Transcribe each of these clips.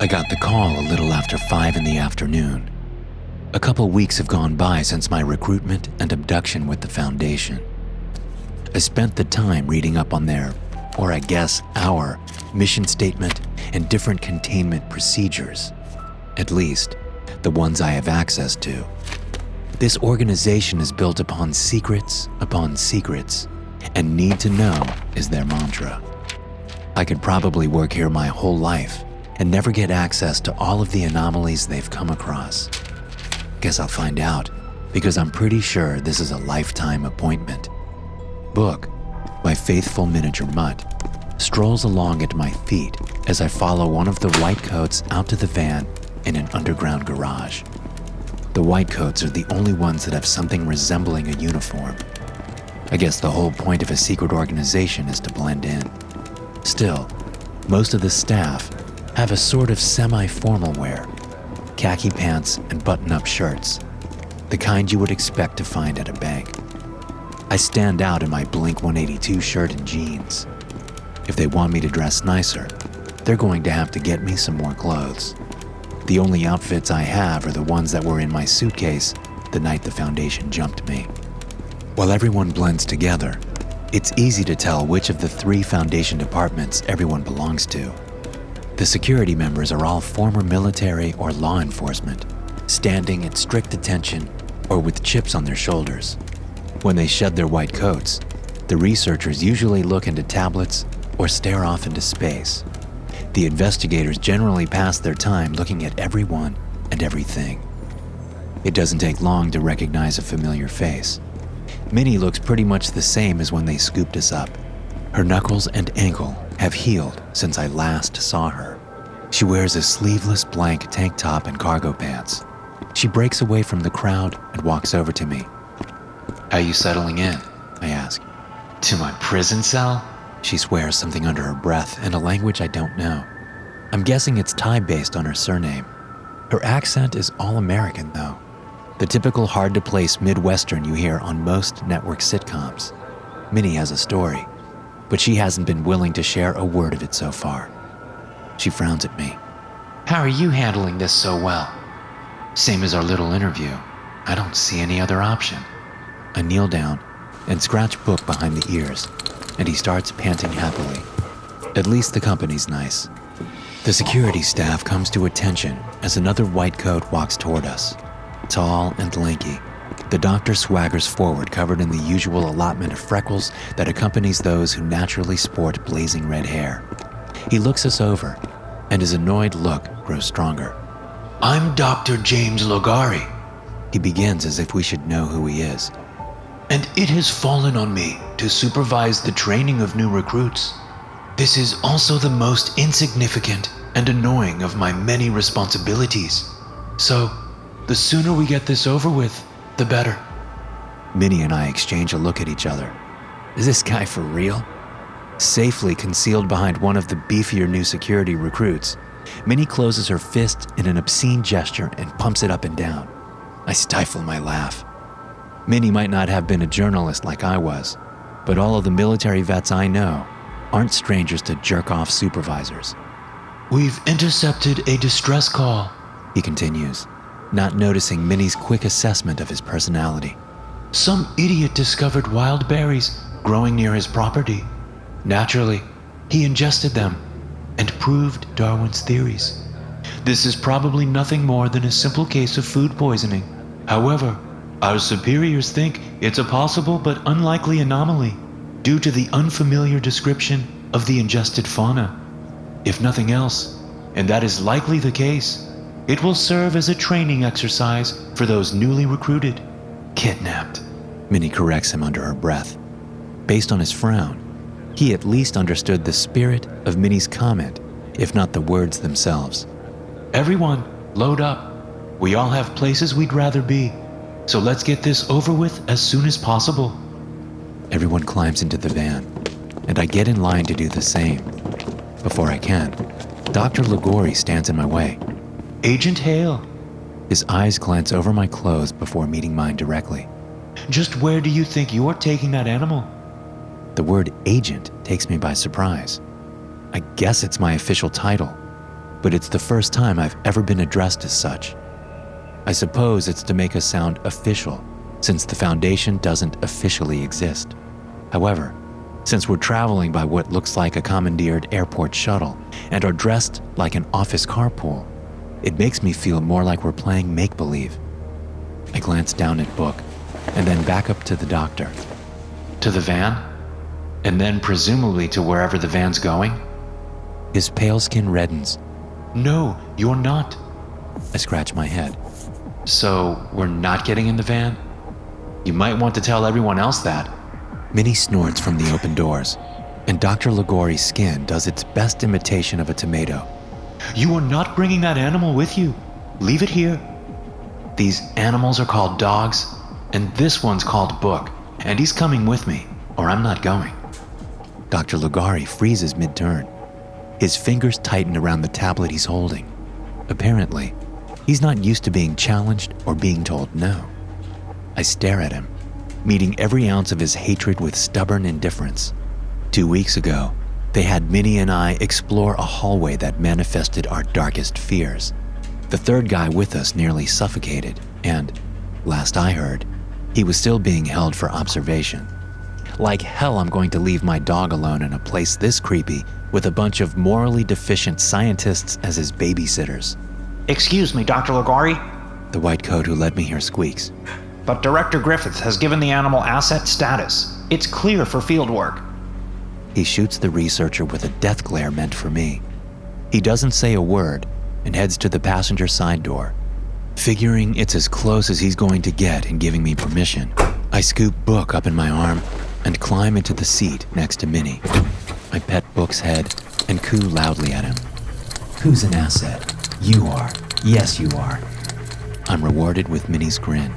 I got the call a little after 5 in the afternoon. A couple weeks have gone by since my recruitment and abduction with the Foundation. I spent the time reading up on their, or I guess our, mission statement and different containment procedures. At least, the ones I have access to. This organization is built upon secrets, and need to know is their mantra. I could probably work here my whole life and never get access to all of the anomalies they've come across. Guess I'll find out, because I'm pretty sure this is a lifetime appointment. Book, my faithful miniature mutt, strolls along at my feet as I follow one of the white coats out to the van in an underground garage. The white coats are the only ones that have something resembling a uniform. I guess the whole point of a secret organization is to blend in. Still, most of the staff have a sort of semi-formal wear, khaki pants and button-up shirts, the kind you would expect to find at a bank. I stand out in my Blink-182 shirt and jeans. If they want me to dress nicer, they're going to have to get me some more clothes. The only outfits I have are the ones that were in my suitcase the night the Foundation jumped me. While everyone blends together, it's easy to tell which of the 3 Foundation departments everyone belongs to. The security members are all former military or law enforcement, standing at strict attention or with chips on their shoulders. When they shed their white coats, the researchers usually look into tablets or stare off into space. The investigators generally pass their time looking at everyone and everything. It doesn't take long to recognize a familiar face. Minnie looks pretty much the same as when they scooped us up. Her knuckles and ankle have healed since I last saw her. She wears a sleeveless blank tank top and cargo pants. She breaks away from the crowd and walks over to me. "How you settling in?" I ask. "To my prison cell?" She swears something under her breath in a language I don't know. I'm guessing it's Thai-based on her surname. Her accent is all American, though. The typical hard-to-place Midwestern you hear on most network sitcoms. Minnie has a story, but she hasn't been willing to share a word of it so far. She frowns at me. "How are you handling this so well?" "Same as our little interview. I don't see any other option." I kneel down and scratch Book behind the ears, and he starts panting happily. At least the company's nice. The security staff comes to attention as another white coat walks toward us. Tall and lanky, the doctor swaggers forward covered in the usual allotment of freckles that accompanies those who naturally sport blazing red hair. He looks us over, and his annoyed look grows stronger. "I'm Dr. James Logari," he begins as if we should know who he is. "And it has fallen on me to supervise the training of new recruits. This is also the most insignificant and annoying of my many responsibilities. So, the sooner we get this over with, the better." Minnie and I exchange a look at each other. Is this guy for real? Safely concealed behind one of the beefier new security recruits, Minnie closes her fist in an obscene gesture and pumps it up and down. I stifle my laugh. Minnie might not have been a journalist like I was, but all of the military vets I know aren't strangers to jerk-off supervisors. "We've intercepted a distress call," he continues, not noticing Minnie's quick assessment of his personality. "Some idiot discovered wild berries growing near his property. Naturally, he ingested them and proved Darwin's theories. This is probably nothing more than a simple case of food poisoning. However, our superiors think it's a possible but unlikely anomaly due to the unfamiliar description of the ingested fauna. If nothing else, and that is likely the case, it will serve as a training exercise for those newly recruited." "Kidnapped," Minnie corrects him under her breath. Based on his frown, he at least understood the spirit of Minnie's comment, if not the words themselves. "Everyone, load up. We all have places we'd rather be, so let's get this over with as soon as possible." Everyone climbs into the van, and I get in line to do the same. Before I can, Dr. Logori stands in my way. "Agent Hale." His eyes glance over my clothes before meeting mine directly. "Just where do you think you're taking that animal?" The word agent takes me by surprise. I guess it's my official title. but it's the first time I've ever been addressed as such. I suppose it's to make us sound official, since the Foundation doesn't officially exist. However, since we're traveling by what looks like a commandeered airport shuttle and are dressed like an office carpool, it makes me feel more like we're playing make-believe. I glance down at Book and then back up to the doctor. To the van? And then presumably to wherever the van's going? His pale skin reddens. No, you're not. I scratch my head. So, we're not getting in the van? You might want to tell everyone else that. Minnie snorts from the open doors, and Dr. Ligori's skin does its best imitation of a tomato. You are not bringing that animal with you. Leave it here. These animals are called dogs, and this one's called Book, and he's coming with me, or I'm not going. Dr. Ligori freezes mid-turn. His fingers tighten around the tablet he's holding. Apparently, he's not used to being challenged or being told no. I stare at him, meeting every ounce of his hatred with stubborn indifference. 2 weeks ago, they had Minnie and I explore a hallway that manifested our darkest fears. The third guy with us nearly suffocated, and, last I heard, he was still being held for observation. Like hell I'm going to leave my dog alone in a place this creepy with a bunch of morally deficient scientists as his babysitters. Excuse me, Dr. Ligori, the white coat who led me here squeaks. but Director Griffith has given the animal asset status. It's clear for field work. He shoots the researcher with a death glare meant for me. He doesn't say a word and heads to the passenger side door. Figuring it's as close as he's going to get in giving me permission, I scoop Book up in my arm and climb into the seat next to Minnie. I pet Book's head and coo loudly at him. Who's an asset? You are. Yes, you are. I'm rewarded with Minnie's grin,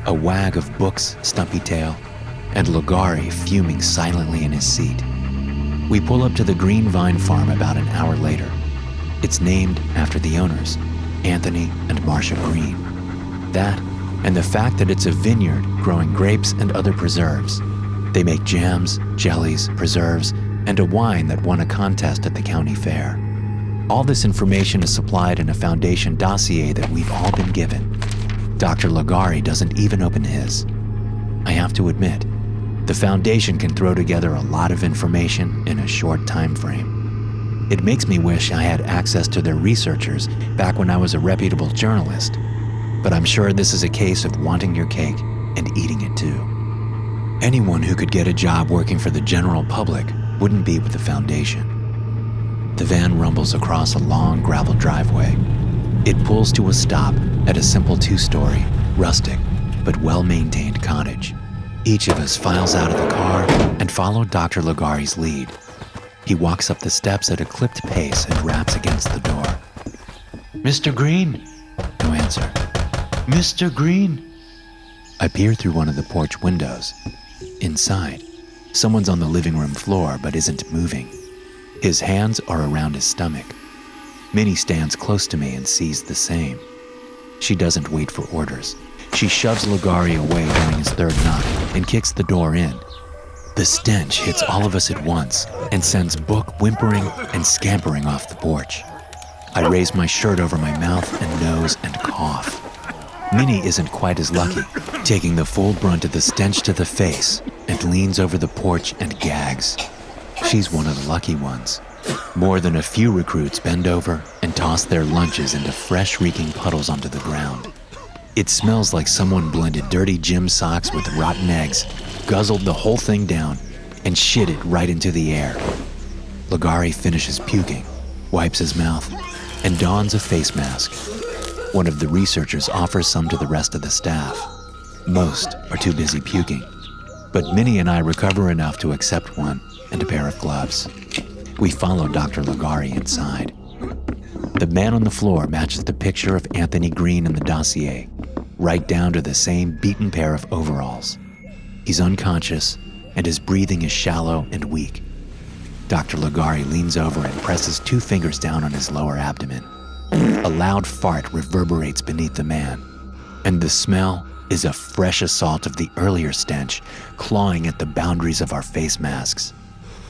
a wag of Book's stumpy tail, and Ligori fuming silently in his seat. We pull up to the Green Vine Farm about an hour later. It's named after the owners, Anthony and Marcia Green. That, and the fact that it's a vineyard growing grapes and other preserves. They make jams, jellies, preserves, and a wine that won a contest at the county fair. All this information is supplied in a Foundation dossier that we've all been given. Dr. Ligori doesn't even open his. I have to admit, the Foundation can throw together a lot of information in a short time frame. It makes me wish I had access to their researchers back when I was a reputable journalist, but I'm sure this is a case of wanting your cake and eating it too. Anyone who could get a job working for the general public wouldn't be with the Foundation. The van rumbles across a long gravel driveway. It pulls to a stop at a simple 2-story, rustic, but well-maintained cottage. Each of us files out of the car and follow Dr. Ligori's lead. He walks up the steps at a clipped pace and raps against the door. Mr. Green? No answer. Mr. Green? I peer through one of the porch windows. Inside, someone's on the living room floor but isn't moving. His hands are around his stomach. Minnie stands close to me and sees the same. She doesn't wait for orders. She shoves Ligori away during his third knock and kicks the door in. The stench hits all of us at once and sends Book whimpering and scampering off the porch. I raise my shirt over my mouth and nose and cough. Minnie isn't quite as lucky, taking the full brunt of the stench to the face and leans over the porch and gags. She's one of the lucky ones. More than a few recruits bend over and toss their lunches into fresh-reeking puddles onto the ground. It smells like someone blended dirty gym socks with rotten eggs, guzzled the whole thing down, and shit it right into the air. Ligori finishes puking, wipes his mouth, and dons a face mask. One of the researchers offers some to the rest of the staff. Most are too busy puking, but Minnie and I recover enough to accept one and a pair of gloves. We follow Dr. Ligori inside. The man on the floor matches the picture of Anthony Green in the dossier, right down to the same beaten pair of overalls. He's unconscious, and his breathing is shallow and weak. Dr. Ligori leans over and presses 2 fingers down on his lower abdomen. A loud fart reverberates beneath the man, and the smell is a fresh assault of the earlier stench clawing at the boundaries of our face masks.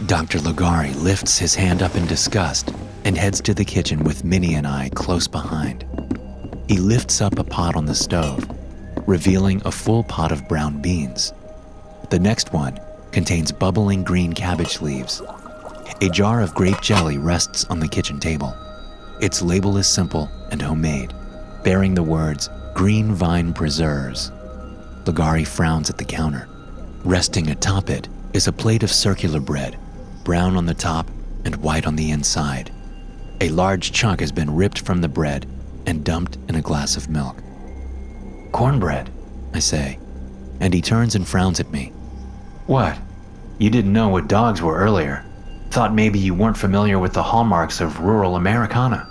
Dr. Ligari lifts his hand up in disgust and heads to the kitchen with Minnie and I close behind. He lifts up a pot on the stove, revealing a full pot of brown beans. The next one contains bubbling green cabbage leaves. A jar of grape jelly rests on the kitchen table. Its label is simple and homemade, bearing the words Green Vine Preserves. Ligari frowns at the counter. Resting atop it is a plate of circular bread, brown on the top and white on the inside. A large chunk has been ripped from the bread and dumped in a glass of milk. Cornbread, I say, and he turns and frowns at me. What? You didn't know what dogs were earlier. Thought maybe you weren't familiar with the hallmarks of rural Americana.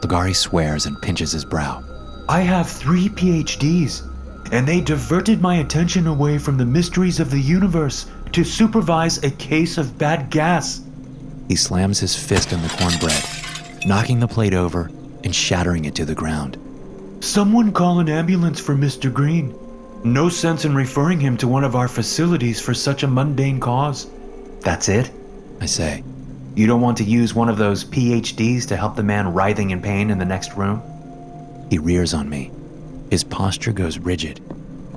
Ligari swears and pinches his brow. I have 3 PhDs, and they diverted my attention away from the mysteries of the universe to supervise a case of bad gas. He slams his fist in the cornbread, knocking the plate over and shattering it to the ground. Someone call an ambulance for Mr. Green. No sense in referring him to one of our facilities for such a mundane cause. That's it? I say. You don't want to use one of those PhDs to help the man writhing in pain in the next room? He rears on me. His posture goes rigid.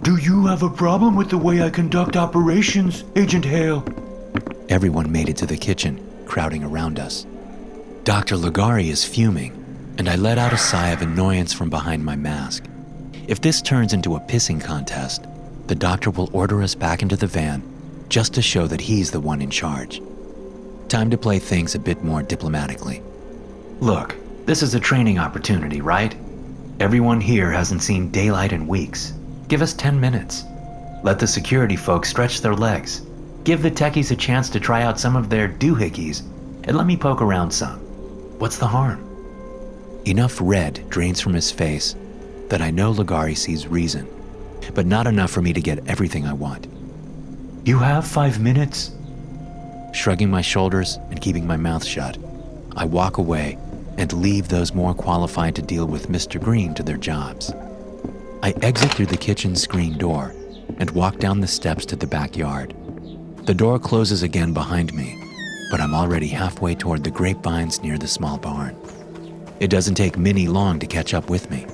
Do you have a problem with the way I conduct operations, Agent Hale? Everyone made it to the kitchen, crowding around us. Dr. Ligari is fuming, and I let out a sigh of annoyance from behind my mask. If this turns into a pissing contest, the doctor will order us back into the van just to show that he's the one in charge. Time to play things a bit more diplomatically. Look, this is a training opportunity, right? Everyone here hasn't seen daylight in weeks. Give us 10 minutes. Let the security folks stretch their legs. Give the techies a chance to try out some of their doohickeys, and let me poke around some. What's the harm? Enough red drains from his face that I know Ligari sees reason, but not enough for me to get everything I want. You have 5 minutes. Shrugging my shoulders and keeping my mouth shut, I walk away and leave those more qualified to deal with Mr. Green to their jobs. I exit through the kitchen screen door and walk down the steps to the backyard. The door closes again behind me, but I'm already halfway toward the grapevines near the small barn. It doesn't take Minnie long to catch up with me.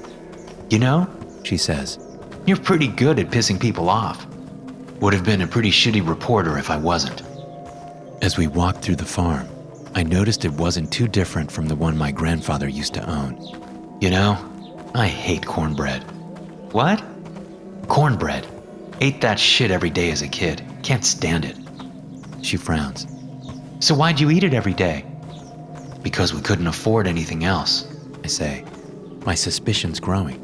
You know, She says, you're pretty good at pissing people off. Would have been a pretty shitty reporter if I wasn't. As we walked through the farm, I noticed it wasn't too different from the one my grandfather used to own. You know, I hate cornbread. What? Cornbread. Ate that shit every day as a kid. Can't stand it. She frowns. So why'd you eat it every day? Because we couldn't afford anything else, I say, my suspicions growing.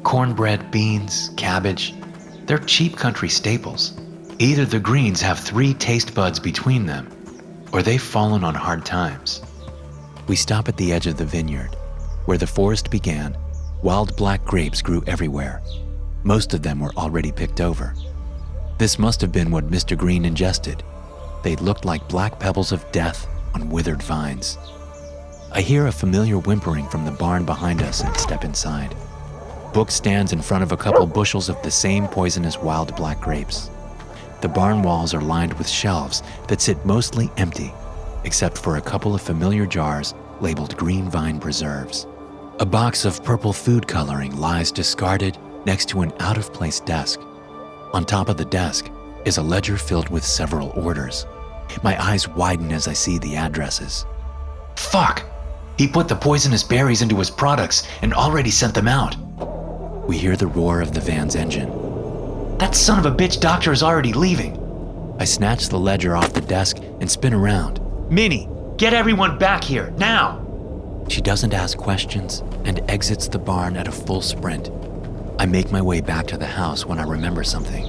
Cornbread, beans, cabbage, they're cheap country staples. Either the Greens have 3 taste buds between them, or they've fallen on hard times. We stop at the edge of the vineyard. Where the forest began, wild black grapes grew everywhere. Most of them were already picked over. This must have been what Mr. Green ingested. They looked like black pebbles of death on withered vines. I hear a familiar whimpering from the barn behind us and step inside. Book stands in front of a couple bushels of the same poisonous wild black grapes. The barn walls are lined with shelves that sit mostly empty, except for a couple of familiar jars labeled Green Vine Preserves. A box of purple food coloring lies discarded next to an out-of-place desk. On top of the desk is a ledger filled with several orders. My eyes widen as I see the addresses. Fuck! He put the poisonous berries into his products and already sent them out. We hear the roar of the van's engine. That son of a bitch doctor is already leaving. I snatch the ledger off the desk and spin around. Minnie, get everyone back here, now! She doesn't ask questions and exits the barn at a full sprint. I make my way back to the house when I remember something.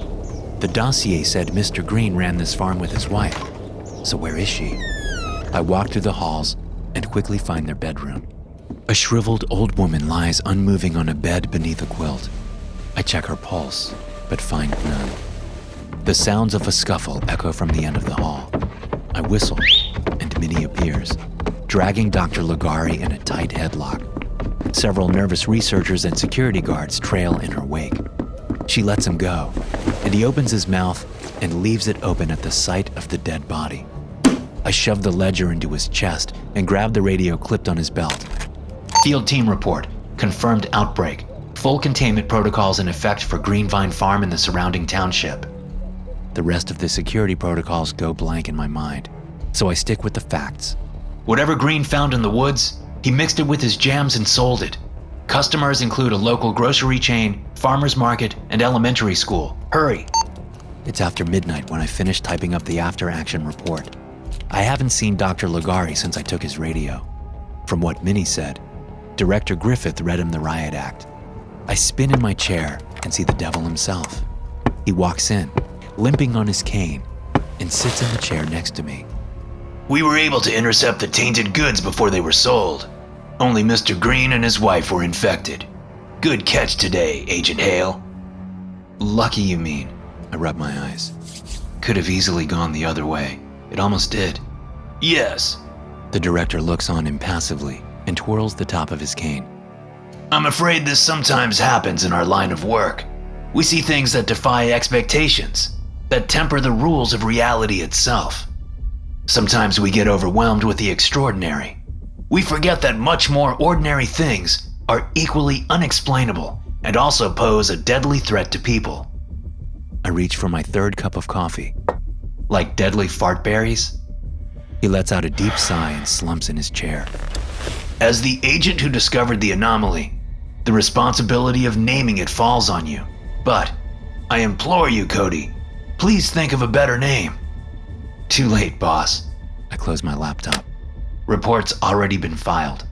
The dossier said Mr. Green ran this farm with his wife. So where is she? I walk through the halls and quickly find their bedroom. A shriveled old woman lies unmoving on a bed beneath a quilt. I check her pulse, but find none. The sounds of a scuffle echo from the end of the hall. I whistle, and Minnie appears, dragging Dr. Ligari in a tight headlock. Several nervous researchers and security guards trail in her wake. She lets him go, and he opens his mouth and leaves it open at the sight of the dead body. I shoved the ledger into his chest and grabbed the radio clipped on his belt. Field team report. Confirmed outbreak. Full containment protocols in effect for Greenvine Farm and the surrounding township. The rest of the security protocols go blank in my mind, so I stick with the facts. Whatever Green found in the woods, he mixed it with his jams and sold it. Customers include a local grocery chain, farmer's market, and elementary school. Hurry! It's after midnight when I finish typing up the after-action report. I haven't seen Dr. Ligari since I took his radio. From what Minnie said, Director Griffith read him the riot act. I spin in my chair and see the devil himself. He walks in, limping on his cane, and sits in the chair next to me. We were able to intercept the tainted goods before they were sold. Only Mr. Green and his wife were infected. Good catch today, Agent Hale. Lucky, you mean? I rub my eyes. Could have easily gone the other way. It almost did. Yes. The director looks on impassively and twirls the top of his cane. I'm afraid this sometimes happens in our line of work. We see things that defy expectations, that temper the rules of reality itself. Sometimes we get overwhelmed with the extraordinary. We forget that much more ordinary things are equally unexplainable and also pose a deadly threat to people. I reach for my third cup of coffee. Like deadly fartberries? He lets out a deep sigh and slumps in his chair. As the agent who discovered the anomaly, the responsibility of naming it falls on you. But I implore you, Cody, please think of a better name. Too late, boss. I close my laptop. Report's already been filed.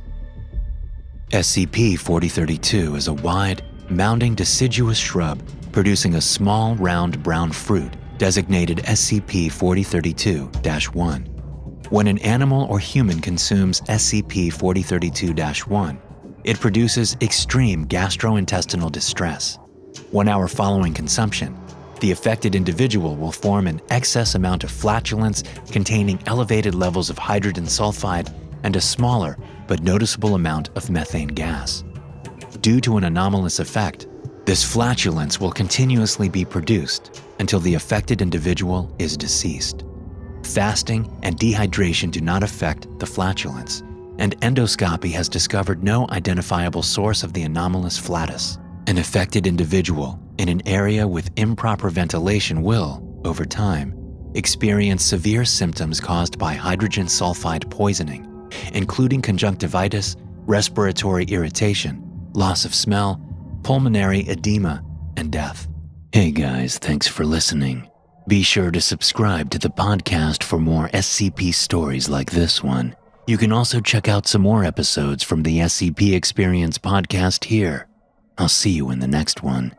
SCP-4032 is a wide, mounding deciduous shrub producing a small, round brown fruit designated SCP-4032-1. When an animal or human consumes SCP-4032-1, it produces extreme gastrointestinal distress. 1 hour following consumption, the affected individual will form an excess amount of flatulence containing elevated levels of hydrogen sulfide and a smaller but noticeable amount of methane gas. Due to an anomalous effect, this flatulence will continuously be produced until the affected individual is deceased. Fasting and dehydration do not affect the flatulence, and endoscopy has discovered no identifiable source of the anomalous flatus. An affected individual in an area with improper ventilation will, over time, experience severe symptoms caused by hydrogen sulfide poisoning, including conjunctivitis, respiratory irritation, loss of smell, pulmonary edema, and death. Hey guys, thanks for listening. Be sure to subscribe to the podcast for more SCP stories like this one. You can also check out some more episodes from the SCP Experience podcast here. I'll see you in the next one.